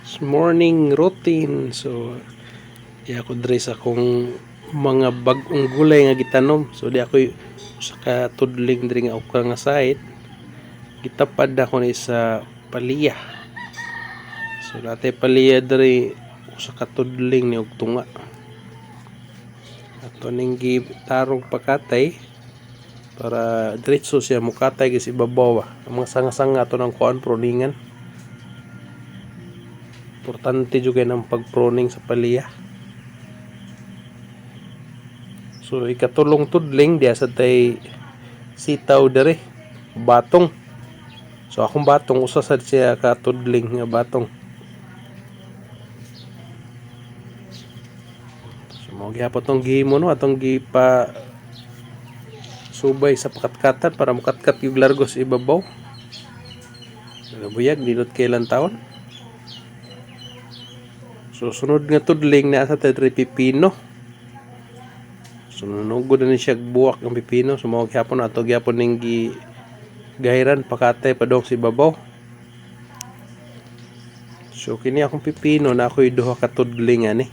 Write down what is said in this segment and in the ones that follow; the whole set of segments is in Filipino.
Morning routine. So di ako dre sa akong mga bag-ong gulay nga gitanom. So di ako sa katudling diri nga okra nga side. Gitapad ako ni sa paliya. So dati paliya diri sa katudling ni og tunga. Ato ning gitarong pakatay para diretso siya mukatay gis ibabaw. Ang mga sanga-sanga ato ng kuan proningan. Importante juga ng pag-pruning sa paliya. So ikatulong tudling diya sa tay sitaw dere batong. So akong batong usa sad siya ka tudling nga batong. So mo gyapon tong gihimo no atong gipa subay sa pakatkatan para mukatkat yung largos ibabaw. Nagabuyag dinot kailan taon. So sunod nga tudling na sa tay pipino. So nunugod na ni siya buwak ng pipino. So mga gyapon ato gyapon ning gayran pakatay padong si babaw. So kini akong pipino na ako'y duha ka tudling ani.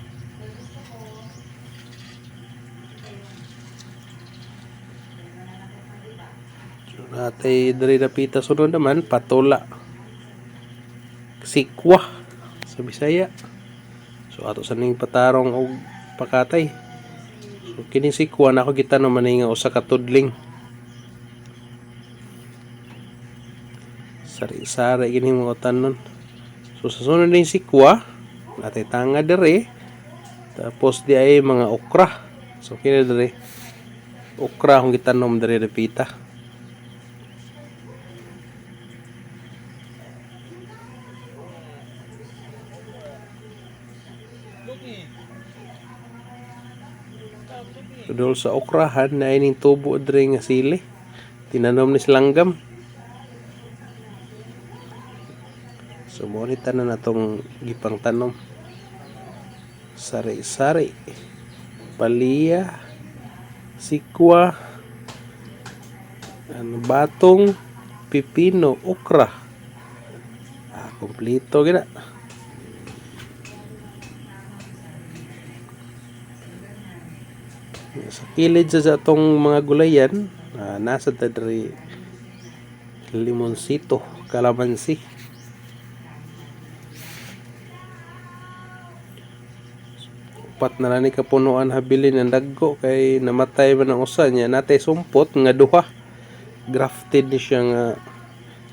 So natay diri dapita sunod naman patola. Sikwa sa Bisaya. So ato sa ning patarong og pakatay. So kini sikwa na ako gitanom man nga usa ka tudling. Sari-sari gini mo tanon. So sa sunod ning sikwa, natay tanga dere. Tapos di ay mga okra. So kini dere okra akong gitanom dere dapita. Dol sa okrahan na ining tubo dre nga sili. Tinanom ni langgam. So mo ni tanan natong gipang tanom. Sari-sari. Paliya, sikwa, batong, pipino, okra. Kompleto gina. Sa kilid sa atong mga gulayan, nasa tadri limonsito, kalamansi. Upat na lang ni kapunuan habilin ng dagko kay namatay man ang usa niya. Natay sumpot nga duha. Grafted ni siya nga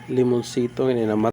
limonsito nga namatay.